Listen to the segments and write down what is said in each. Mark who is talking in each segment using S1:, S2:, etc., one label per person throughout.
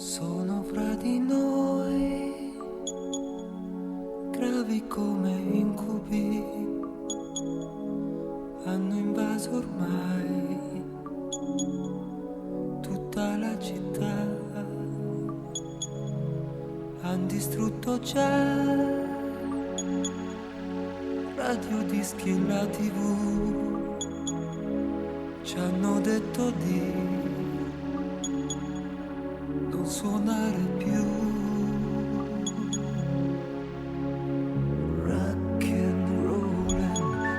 S1: Sono fra di noi, gravi come incubi, hanno invaso ormai tutta la città, han distrutto già radio, dischi e la TV, ci hanno detto di non suonare più. Rock and rollin'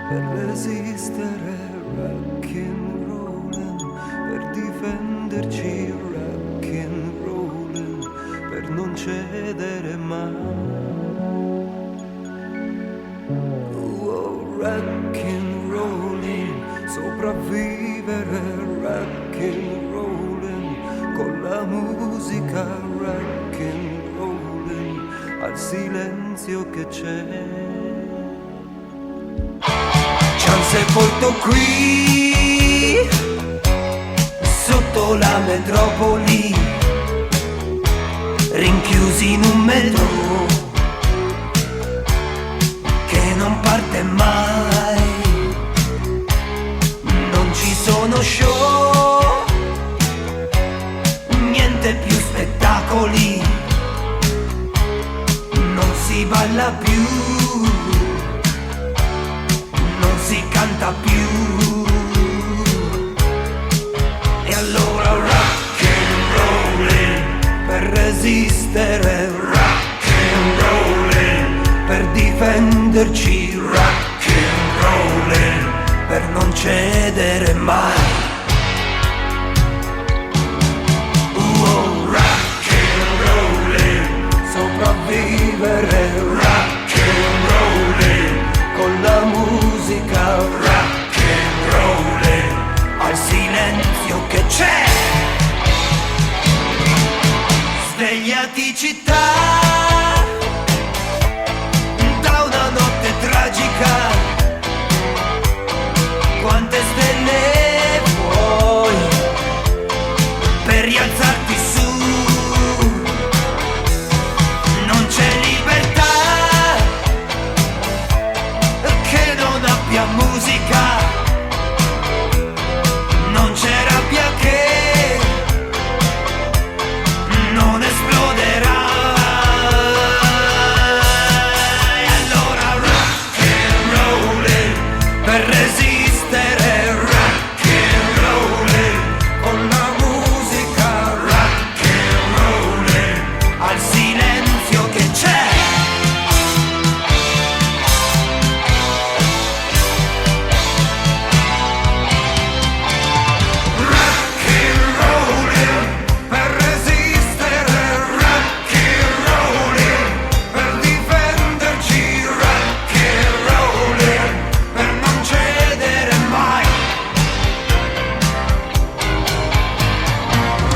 S1: per resistere, rock and rollin' per difenderci, rock and rollin' per non cedere mai. Rock and rollin', sopravvivere, rock and rollin', con la musica, rock and rollin', al silenzio che c'è. Ci han sepolto qui, sotto la metropoli, rinchiusi in un metro che non parte mai. Non ci sono show, niente più spettacoli, non si balla più, non si canta più. E allora rock and rollin' per resistere, rock and rollin' per difenderci, rock and rollin' per non cedere mai. Rock and rollin', sopravvivere, rock and rollin', con la musica, rock and rollin', al silenzio che c'è. Svegliati città, da una notte tragica, quante stelle vuoi per rialzarti su? Non c'è libertà che non abbia musica, non c'è rabbia che non esploderà. E allora rock and rollin' per resistere, rock and rollin' con la musica, rock and rollin' al silenzio che c'è. Rock and rollin' per resistere, rock and rollin' per difenderci, rock and rollin' per non cedere mai.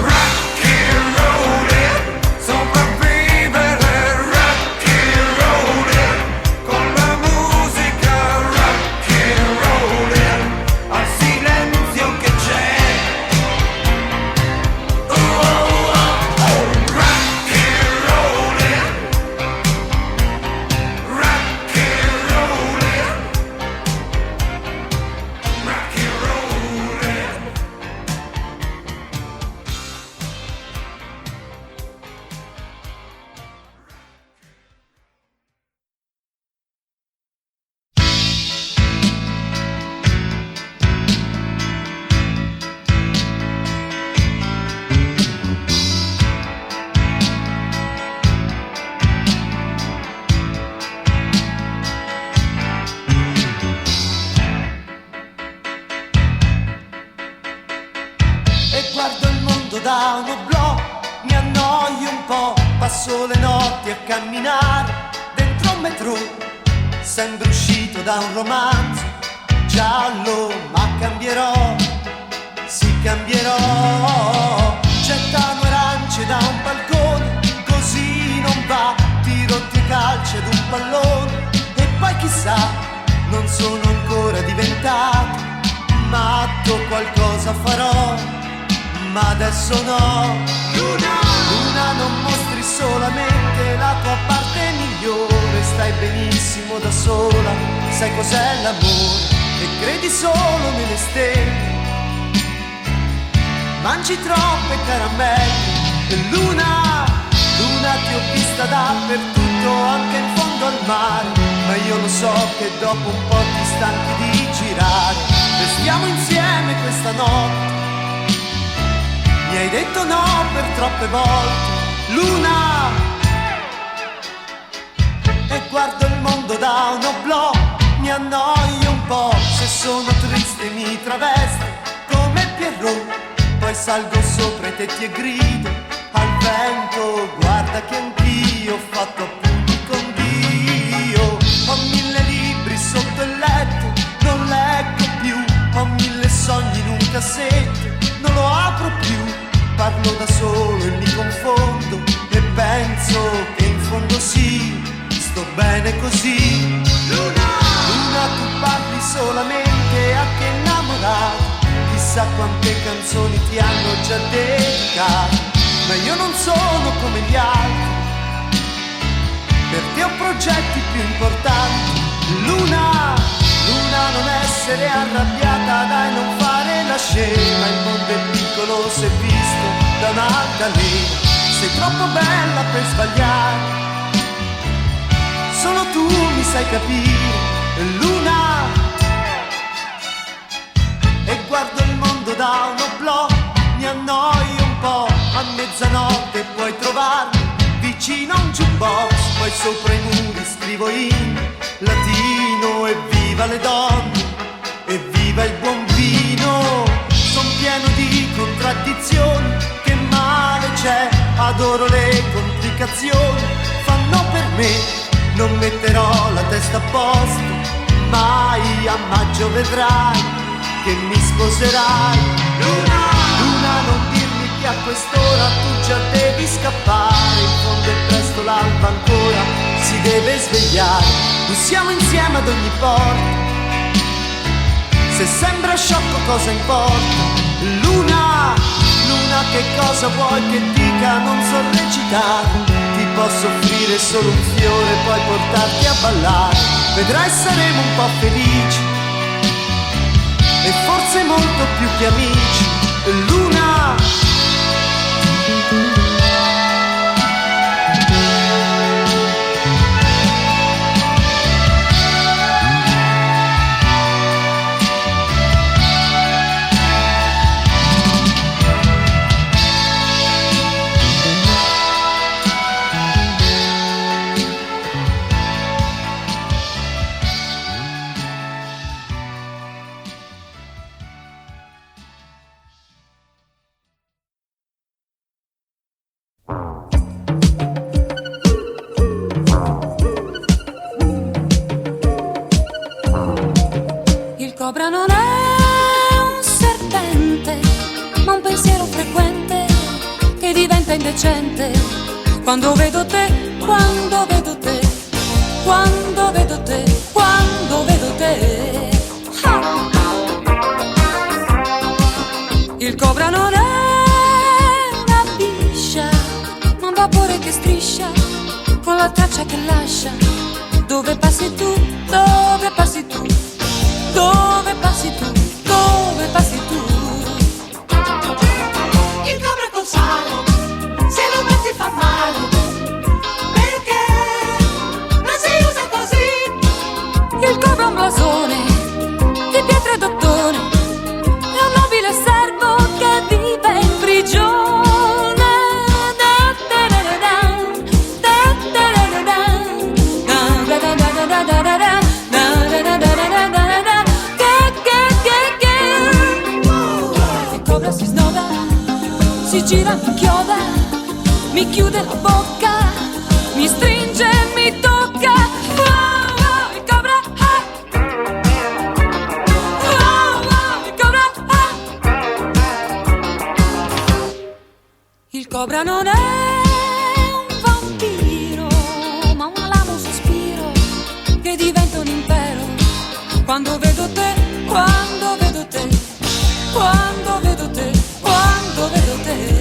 S1: Rock and rollin', sopravvivere, rock and rollin', con la musica, rock and rollin', al silenzio che c'è. Rock and rollin', rock and rollin', rock and rollin'.
S2: E guardo il mondo da un oblò, mi annoio un po', passo le notti a camminare dentro un metro, sembro uscito da un romanzo giallo, ma cambierò, sì cambierò. Gettano arance da un balcone, così non va, tiro e calcio ad un pallone, e poi chissà, non sono ancora diventato matto, qualcosa farò, ma adesso no. Luna, luna non mostri solamente la tua parte migliore. Stai benissimo da sola, sai cos'è l'amore e credi solo nelle stelle. Mangi troppe caramelle e luna, luna ti ho vista dappertutto, anche in fondo al mare. Ma io lo so che dopo un po' ti stanchi di girare. Restiamo insieme questa notte, mi hai detto no per troppe volte. Luna, e guardo il mondo da un oblò, mi annoio un po', se sono triste mi travesto come Pierrot. Poi salgo sopra i tetti e grido al vento, guarda che anch'io ho fatto appunti con Dio. Ho 1000 libri sotto il letto, non leggo più. Ho 1000 sogni in un cassetto, non lo apro più. Parlo da solo e mi confondo e penso che in fondo sì, sto bene così. Luna, luna, tu parli solamente a chi è innamorato. Chissà quante canzoni ti hanno già dedicato, ma io non sono come gli altri, per te ho progetti più importanti. Luna, luna, non essere arrabbiata, dai, non fare la scema. Il mondo è piccolo se visto da un'altalena. Sei troppo bella per sbagliare, solo tu mi sai capire. Luna, e guardo il mondo da un oblò, mi annoio un po'. A mezzanotte puoi trovarmi vicino a un jukebox, poi sopra i muri scrivo in latino: evviva le donne, evviva il buon vino. Son pieno di contraddizioni, che male c'è, adoro le complicazioni, fanno per me. Non metterò la testa a posto, mai, a maggio vedrai che mi sposerai. Luna, luna, non dirmi che a quest'ora tu già devi scappare. In fondo è presto, l'alba ancora si deve svegliare. Non siamo insieme ad ogni porta, se sembra sciocco cosa importa. Luna, luna, che cosa vuoi che dica, non so recitare. Ti posso offrire solo un fiore, poi portarti a ballare. Vedrai saremo un po' felici e forse molto più che amici. Luna,
S3: cobra non è un serpente, ma un pensiero frequente che diventa indecente. Quando vedo te, quando vedo te, quando vedo te, quando vedo te. Ah! Il cobra non è una biscia, ma un vapore che striscia con la traccia che lascia. Dove passi tu, dove passi tu, dove passi tu, dove passi tu.
S4: Il cobra col sale, se lo metti fa male, perché non si usa così.
S3: Il cobra è un blasone di pietra e d'ottone, è un nobile servo che vive in prigione. Si gira, mi chioda, mi chiude la bocca, mi stringe, mi tocca. Oh, oh, il cobra, ah. Oh, oh, il cobra, ah. Il cobra non è un vampiro, ma un alamo sospiro che diventa un impero. Quando vedo te, quando vedo te, quando vedo te, quando vedo te.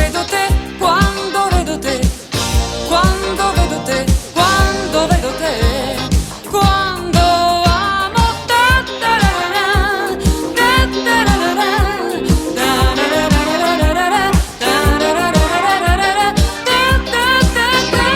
S3: vedo te, quando vedo te, quando vedo te, quando vedo te, quando amo te, tararara, te, tararara, tararara, tararara, te, te, te, te.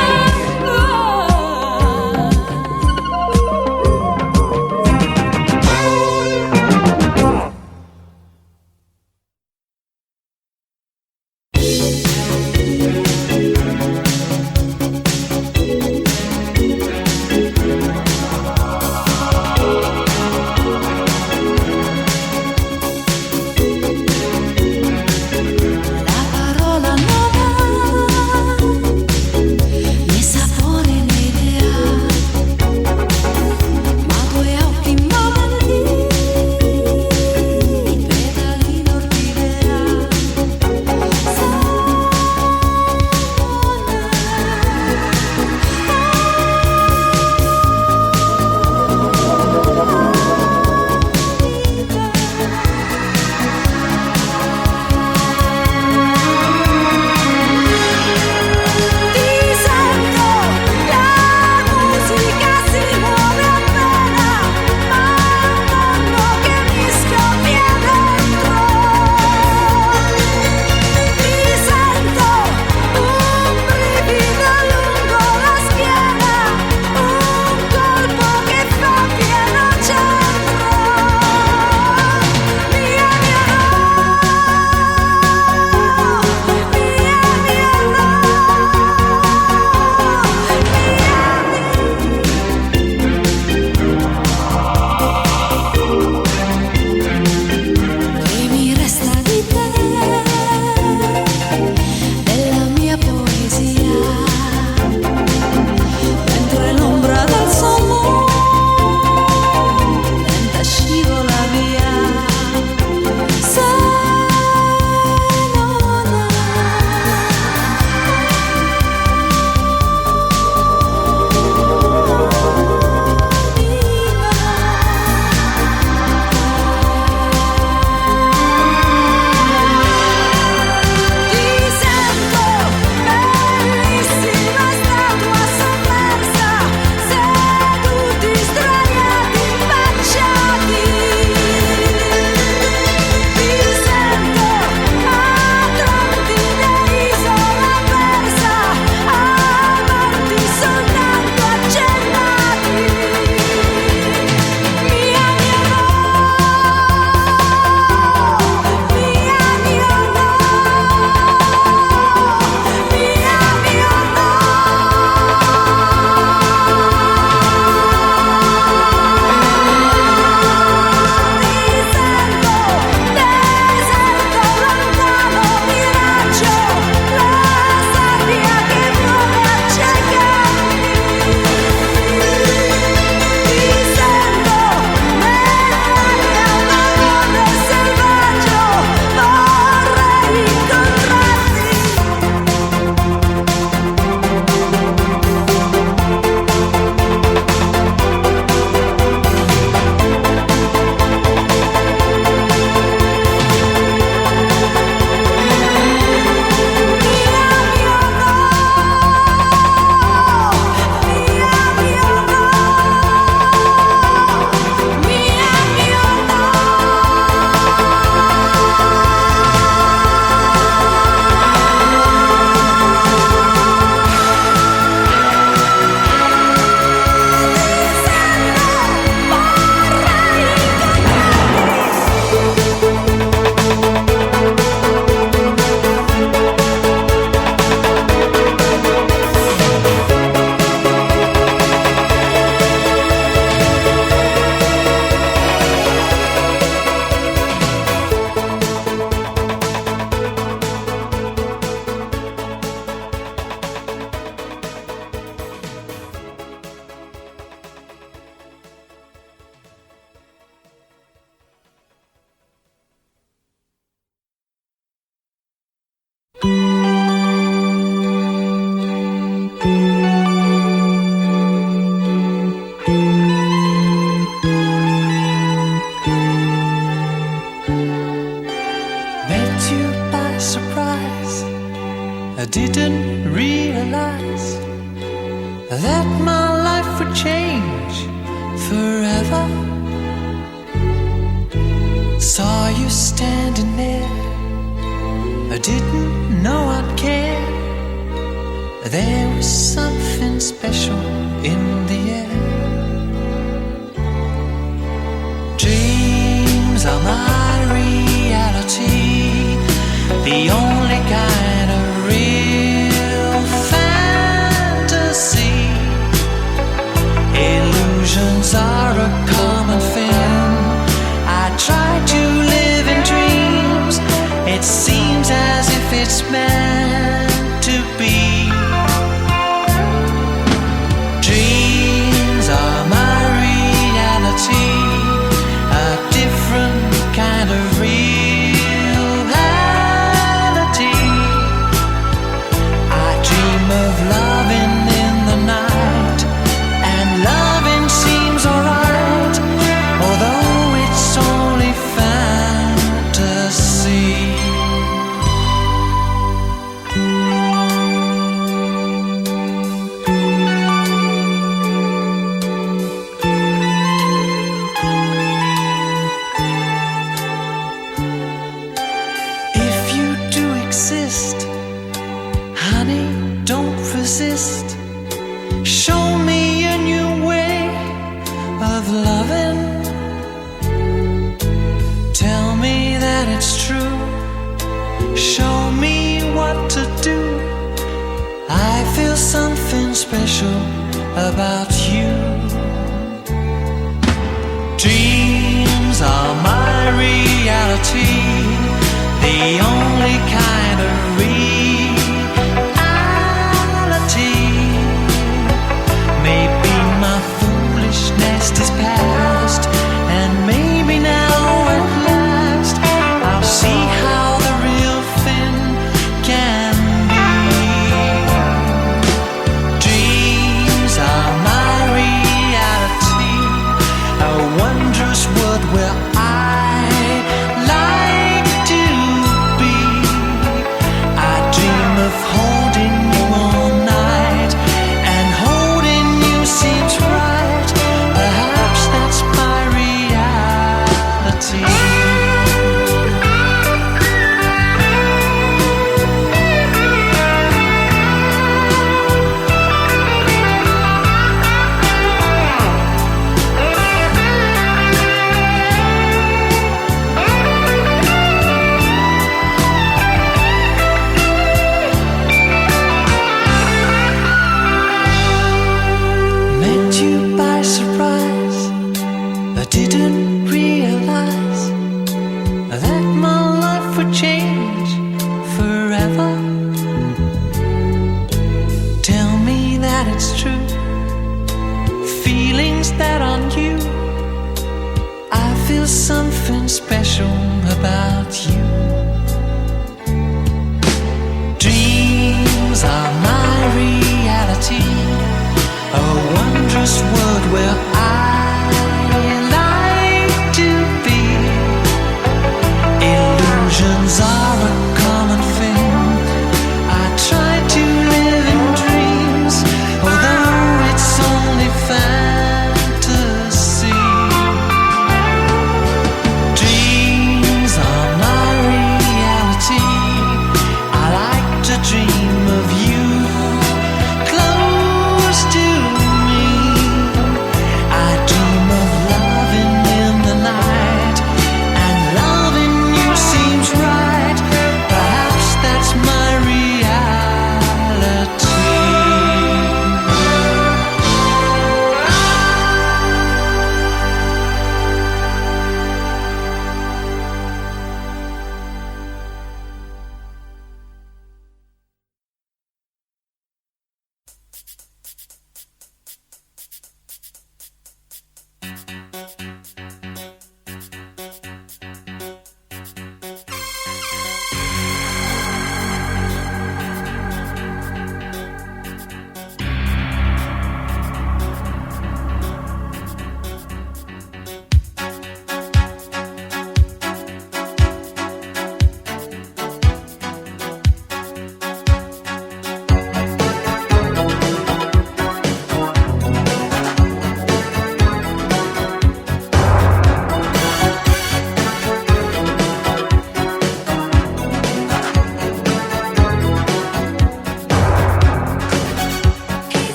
S5: I didn't realize that my life would change forever. Saw you standing there, I didn't know I'd care. There was something special in the air. Dreams are my reality, the only kind of real fantasy. Illusions are a common thing. I try to live in dreams. It seems as if it's meant to be. Dreams are my reality, a different kind of reality. I dream of loving in the night, and loving seems alright, although it's only fantasy. If you do exist, honey, don't resist. Show me a new way of loving. Tell me that it's true. Show me what to do. I feel something special about you. Dreams are my reality, the only kind of reality. Maybe my foolishness is past, and maybe now at last I'll see how the real thing can be. Dreams are my reality, a wondrous world where I like to be. I dream of holding you all night, and holding you seems right. Perhaps that's my reality. Met you by surprise, I didn't realize that my life would change forever. Tell me that it's true, feelings that aren't you. I feel something special about you. Dreams are my reality, a wondrous world where I like to be. Illusions are a common thing. I try to live in dreams, although it's only fantasy. Dreams are my reality. I like to dream of you close to me. I dream of loving in the night, and loving you seems right. Perhaps that's my reality.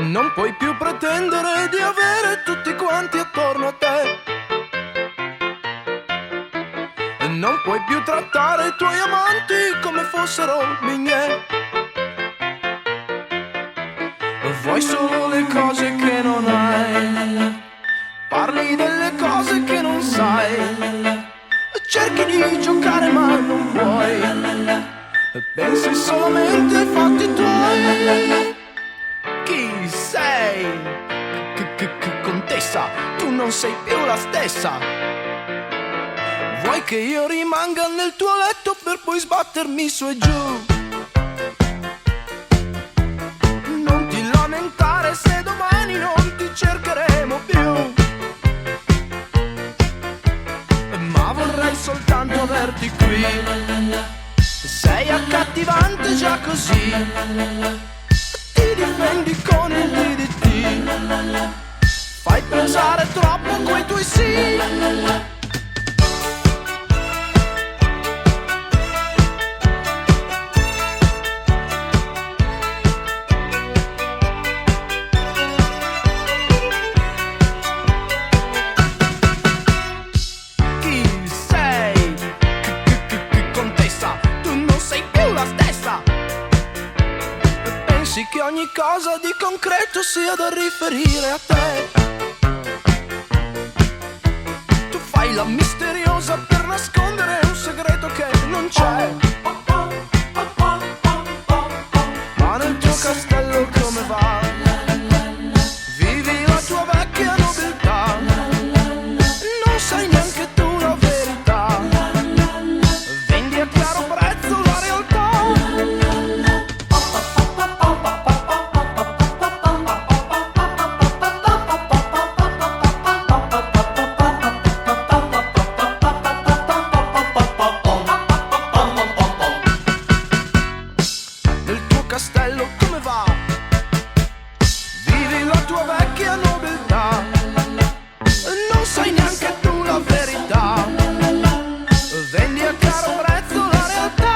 S6: Non puoi più pretendere di avere tutti quanti attorno a te. Non puoi più trattare i tuoi amanti come fossero mignè. Vuoi solo le cose che non hai, parli delle cose che non sai, cerchi di giocare ma non puoi, pensi solamente ai fatti tuoi. Chi sei? Contessa, tu non sei più la stessa. Vuoi che io rimanga nel tuo letto per poi sbattermi su e giù? Non ti lamentare se domani non ti cercheremo più, ma vorrei soltanto averti qui. Sei accattivante già così, ti difendi con il DDT, fai pensare troppo coi tuoi sì. Che ogni cosa di concreto sia da riferire a te. Tu fai la misteriosa per nascondere un segreto che non c'è. Ma nel tuo castello come va? Vivi la tua vecchia nobiltà, non sai neanche tu la verità, vendi a caro prezzo la realtà. Castello come va? Vivi la tua vecchia nobiltà, non sai neanche tu la verità, vendi a caro prezzo la realtà.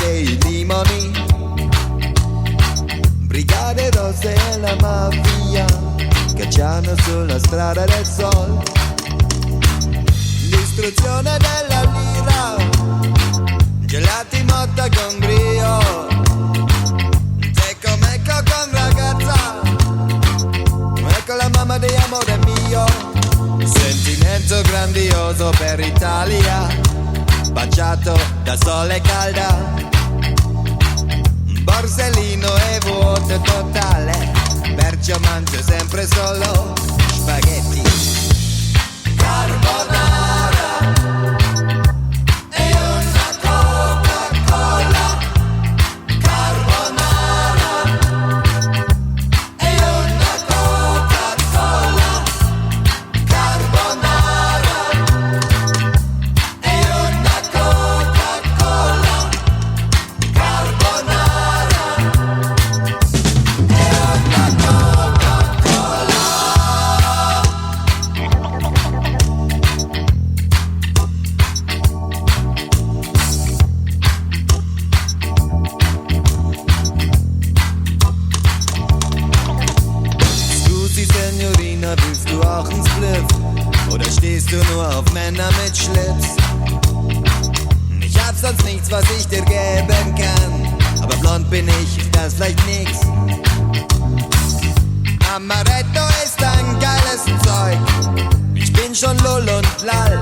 S7: e i limoni, brigate rosse e la mafia cacciano sulla strada del sol. L'istruzione della lira, gelati motta con brio, secco mecco con ragazza, ecco la mamma di amore mio. Sentimento grandioso per Italia, baciato da sole calda, borsellino e vuoto totale, perciò mangio sempre solo spaghetti. Carbonara e una Coca-Cola, carbonara e una Coca-Cola, carbonara e una Coca-Cola, carbonara e una Coca-Cola. Scusi Signorina, willst du auch einen Spliff? Oder stehst du nur auf Männer mit Schlips? Ich hab sonst nichts, was ich dir geben kann, aber blond bin ich, ist das vielleicht nix? Amaretto ist ein geiles Zeug, ich bin schon lull und lall.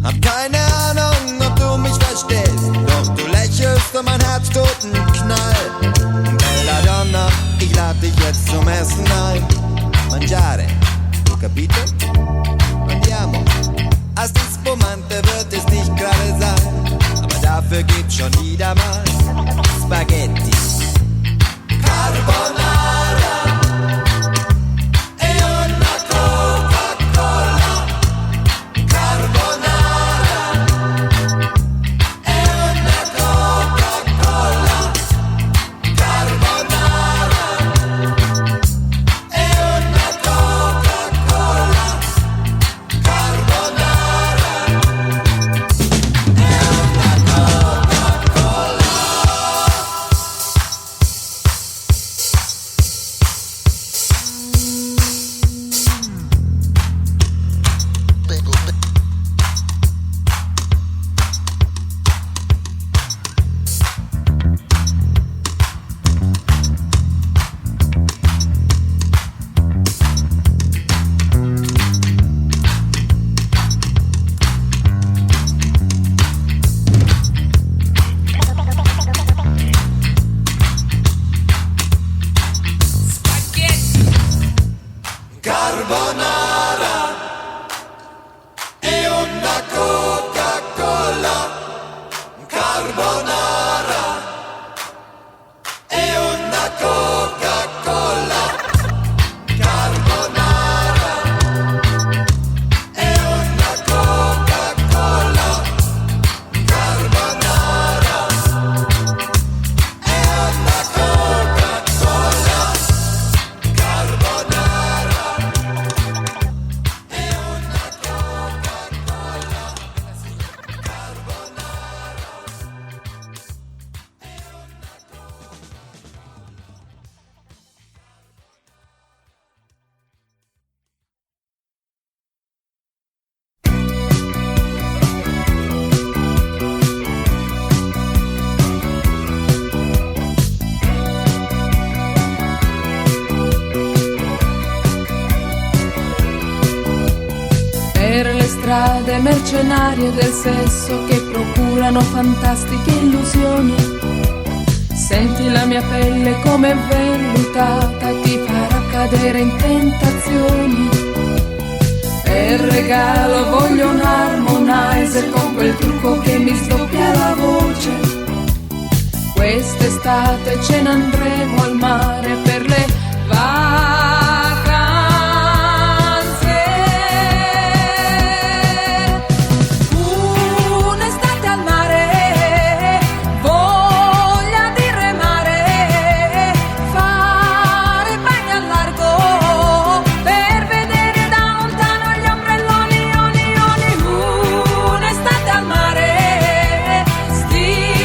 S7: Hab keine Ahnung, ob du mich verstehst, doch du lächelst und mein Herz tut einen Knall. Bella Donna, ich lad dich jetzt zum Essen ein. Mangiare, tu capito? Andiamo. Als die Spumante wird es nicht gerade sein, aber dafür gibt's schon wieder mal Spaghetti. Carbonara e una Coca-Cola, carbonara e una Coca-Cola, carbonara e una Coca-Cola, carbonara e una Coca-Cola. Carbonara e una Coca-Cola, carbonara e una Coca-Cola, carbonara e una Coca-Cola, carbonara e una Coca-Cola, carbonara.
S3: Per le strade mercenarie del sesso che procurano fantastiche illusioni, senti la mia pelle come è vellutata, ti farà cadere in tentazioni. Per regalo voglio un harmonizer con quel trucco che mi sdoppia la voce. Quest'estate ce ne andremo al mare per le un'estate al mare, voglia di remare, fare bagni al largo, per vedere da lontano gli ombrelloni, un'estate al mare, stile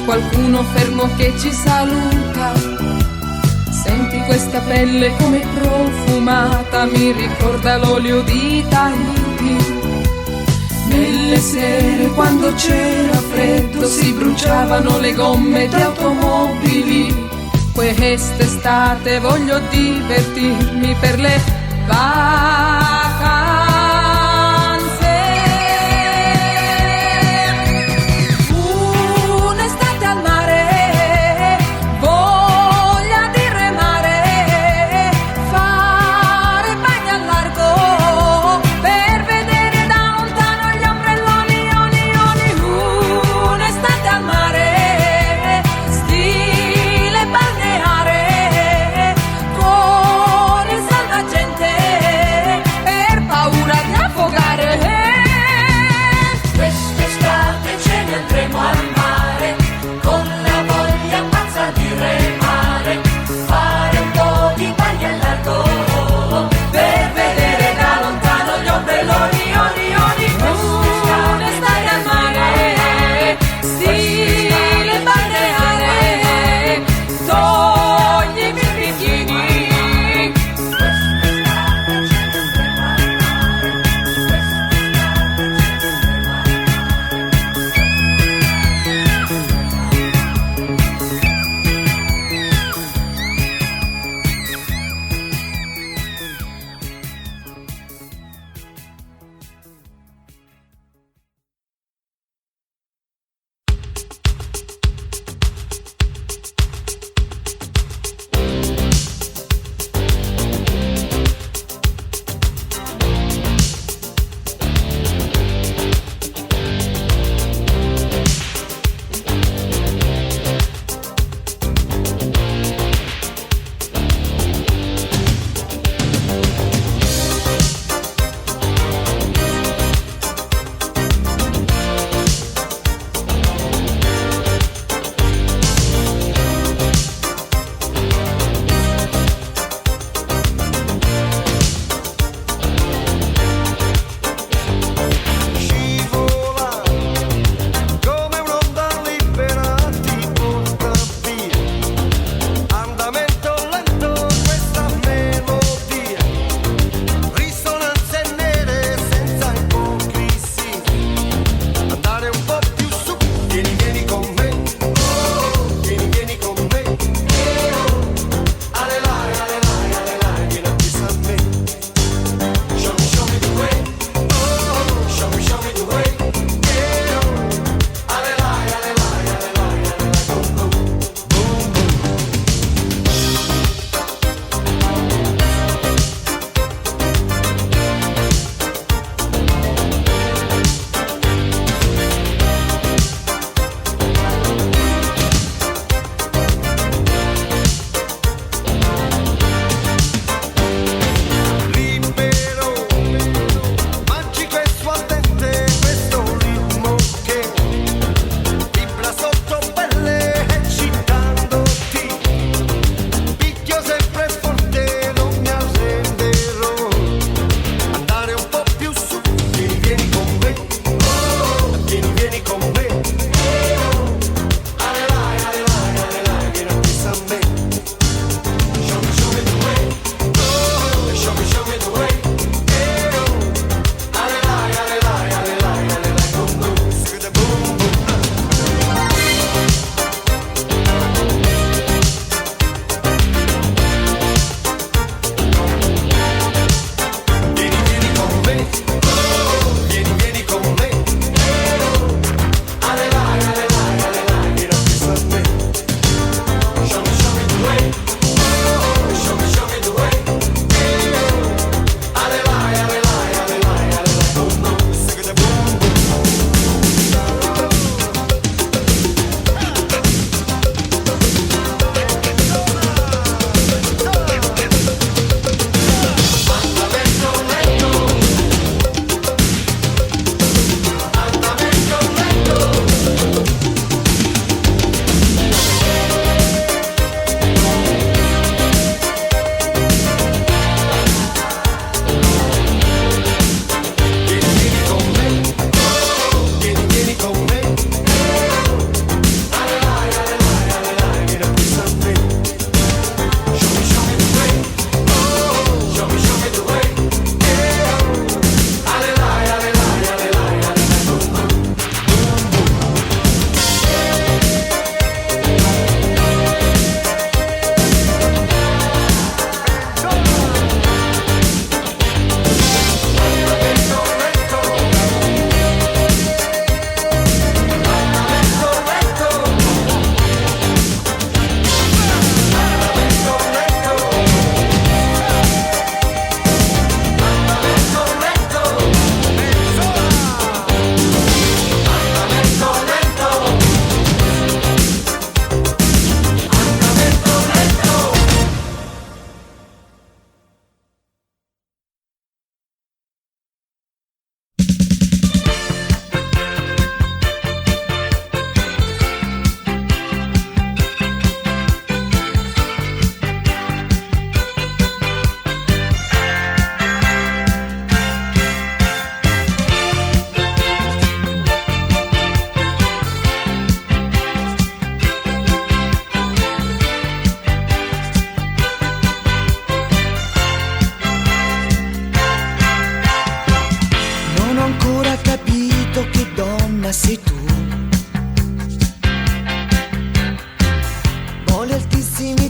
S8: qualcuno fermo che ci saluta. Senti questa pelle come profumata, mi ricorda l'olio di Tahiti. Nelle sere quando c'era freddo si bruciavano le gomme di automobili. Quest'estate voglio divertirmi per le vacanze. Un'estate al mare, voglia di remare, fare bagni al largo per vedere da lontano gli ombrelloni, oni. Un'estate al mare, stile balneare, con il salvagente per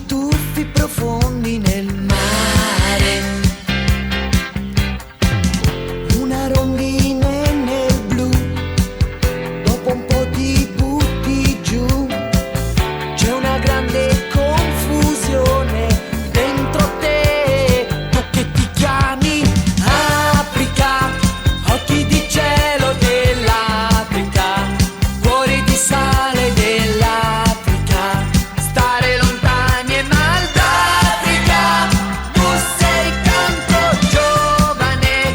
S5: tuffi profondi nel mare, una rondine nel blu, dopo un po' ti butti giù, c'è una grande confusione dentro te, tu che ti chiami Africa, occhi di cielo dell'Africa, cuore di sale dell'Africa, stare lontani e mal d'Africa. Tu sei tanto giovane,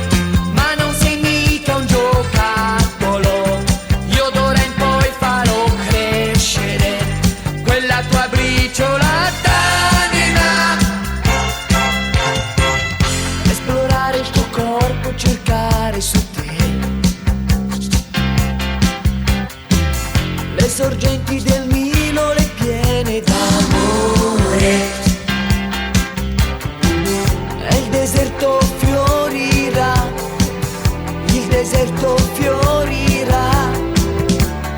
S5: ma non sei mica un giocattolo. Io d'ora in poi farò crescere quella tua briciola d'anima, esplorare il tuo corpo, cercare su te le sorgenti del Nilo, le piene d'amore, e il deserto fiorirà, il deserto fiorirà,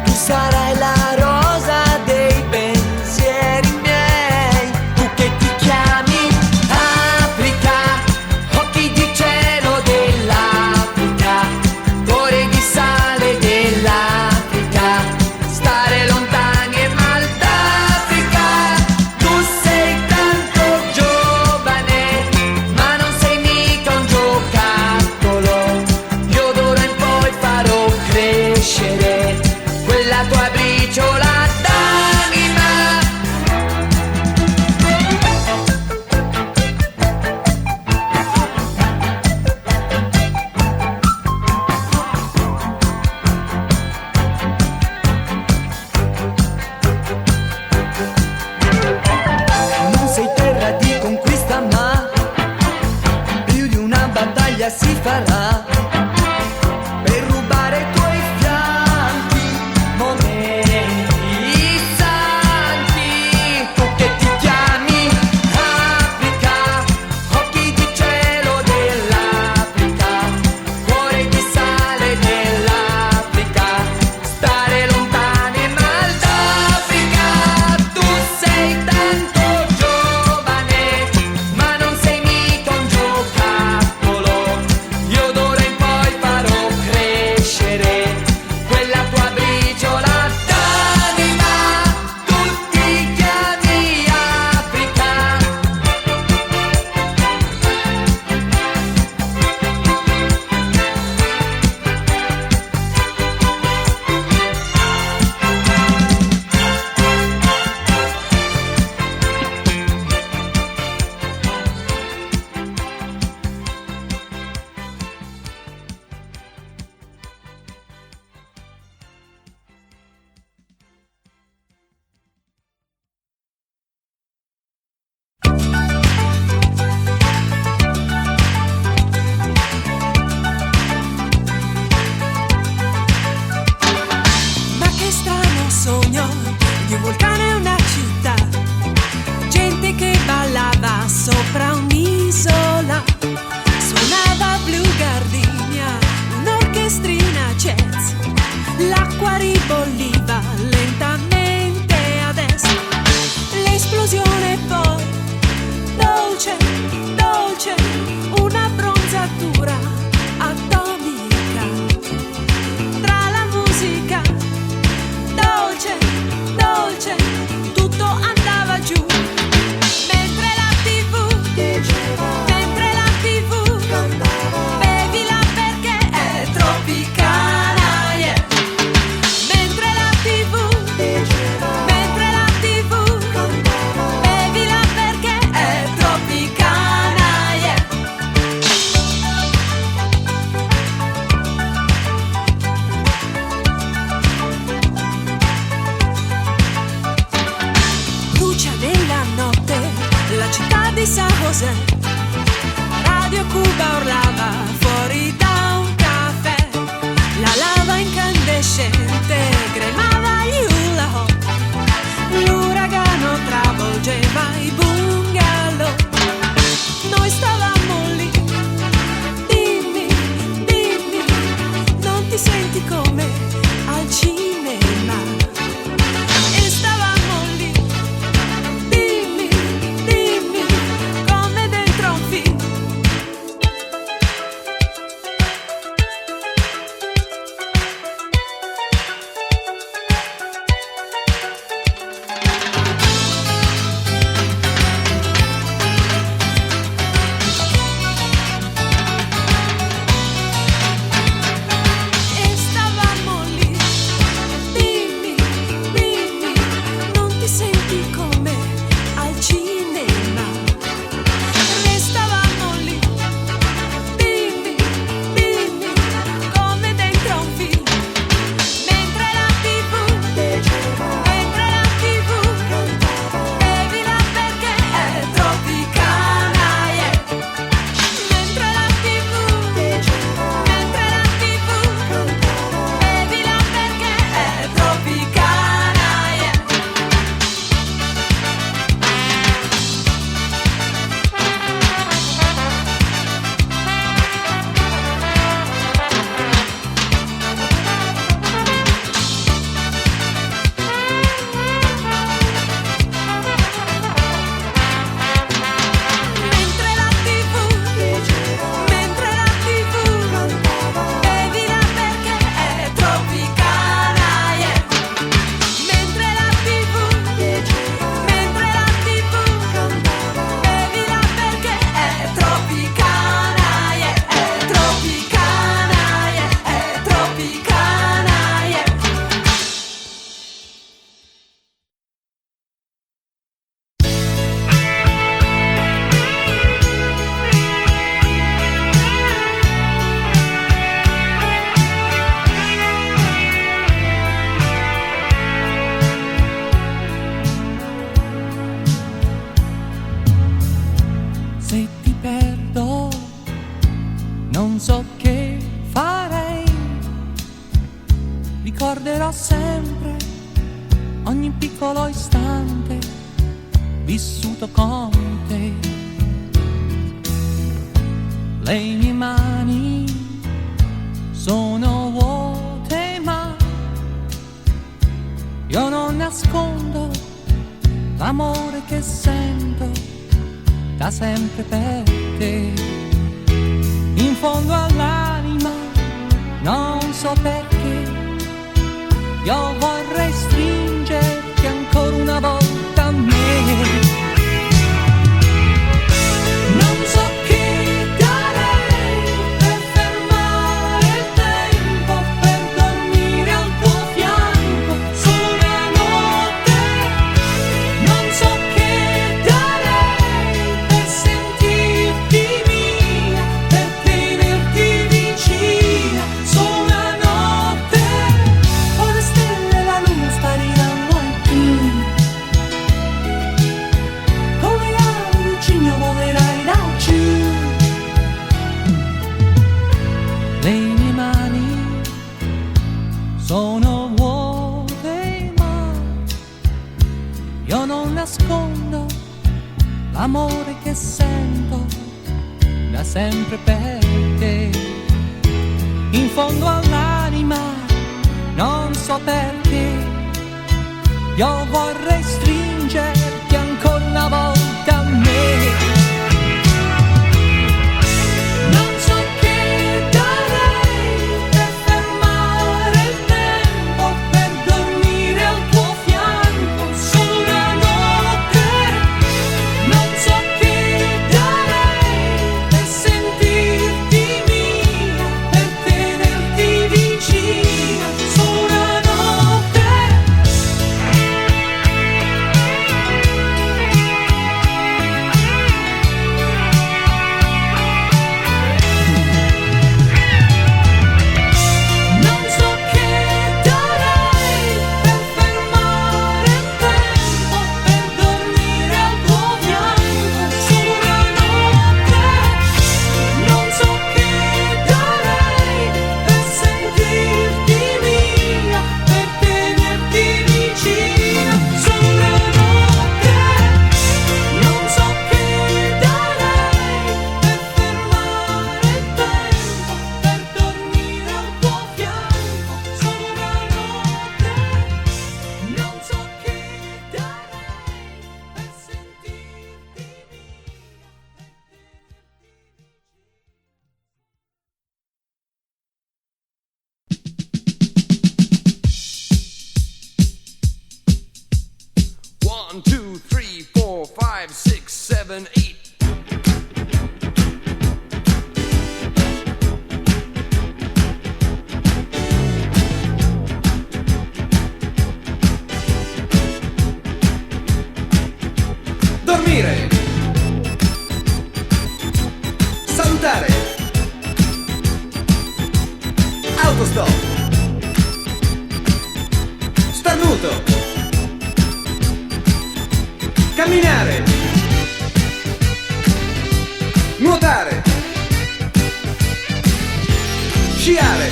S5: tu sarai la rosa dei pensieri miei, tu che ti chiami Africa, occhi di cielo dell'Africa, cuore di sale dell'Africa, stare lontani e mal d'Africa. Tu sei tanto giovane, ma non sei mica un giocattolo. Io d'ora in poi farò crescere quella tua briciola d'anima. Non sei terra di conquista, ma più di una battaglia si farà per rubare i tuoi fianchi, momenti santi. Tu che ti chiami Africa, occhi di cielo dell'Africa, cuore di sale dell'Africa, stare lontani e mal d'Africa. Tu sei tanto giovane, ma non sei mica un giocattolo. Io d'ora in poi farò crescere quella tua briciola d'anima. Tu ti chiami Africa.
S3: Ma che strano sogno di un vulcano e una città, gente che ballava sopra un'isola, suonava Blue Gardenia, un'orchestrina jazz, l'acqua ribolliva lentamente a destra, l'esplosione poi, dolce, dolce, una bronzatura atomica, tra la musica, dolce, dolce, tutto andava giù, mentre la TV, bevila perché è tropicana, yeah. Mentre la TV, bevila perché è tropicana, yeah. Luce nella notte, la città di San José, Radio Cuba urlava fuori da un caffè, la lava incandescente cremava gli hula hoop, l'uragano travolgeva i bungalow, noi stavamo lì, dimmi, dimmi, non ti senti come al cinema? E stavamo lì, dimmi,
S5: se ti perdo, non so che farei. Ricorderò sempre ogni piccolo istante vissuto con te. Le mie mani sono vuote, ma io non nascondo l'amore che sento da sempre per te. In fondo all'anima, non so perché, io vorrei stringerti ancora una volta a me. Non so che darei per fermare il tempo, per dormire al tuo fianco solo una notte. Non so che darei per sentirti mia, per tenerti vicina solo una notte. O le stelle e la luna spariranno anche, con le ali del cigno volerai laggiù. Le mie mani sono vuote, ma io non nascondo l'amore che sento da sempre per te. In fondo all'anima, non so perché, io vorrei stringerti ancora una volta a me. Non so che darei per fermare il tempo, per dormire al tuo fianco solo una notte. Non so che darei per sentirti mia, per tenerti vicina solo una notte. Non so che darei per fermare il tempo, per dormire al tuo fianco solo una notte. Non so che darei per sentirti mia, per tenerti vicina solo una notte. Non so che darei per fermare il tempo, per dormire al tuo fianco solo una notte. Non so che darei per sentirti mia.
S6: 1, 2, 3, 4, 5, 6, 7, 8.
S2: Dormire, salutare, autostop, starnuto, camminare, nuotare, sciare,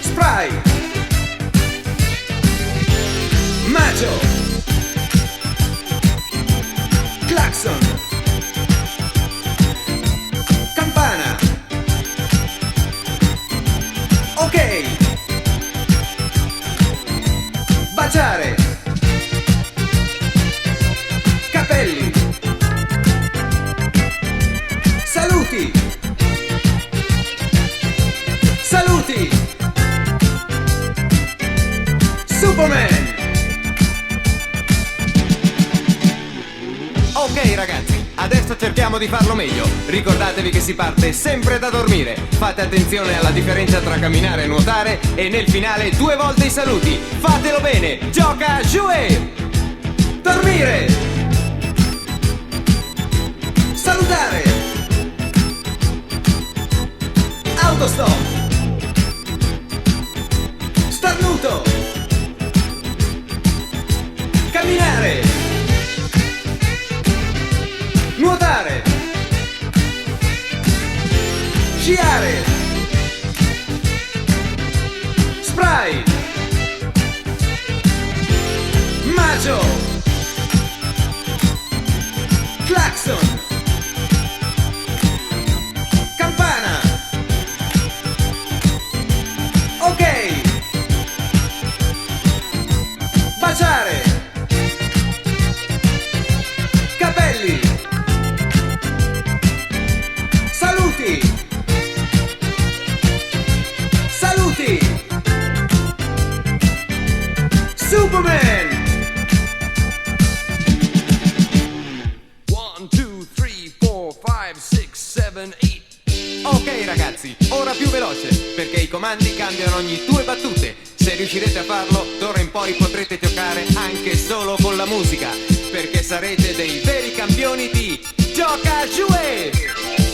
S2: spray, macio, clacson, campana, ok, baciare, capelli, saluti, saluti, Superman. Ok ragazzi, adesso cerchiamo di farlo meglio. Ricordatevi che si parte sempre da dormire. Fate attenzione alla differenza tra camminare e nuotare. E nel finale 2 volte i saluti. Fatelo bene, gioca, jouer. Dormire, salutare, autostop, starnuto, camminare,
S9: ragazzi, ora più veloce, perché i comandi cambiano ogni 2 battute. Se riuscirete a farlo, d'ora in poi potrete giocare anche solo con la musica, perché sarete dei veri campioni di Gioca Jouer!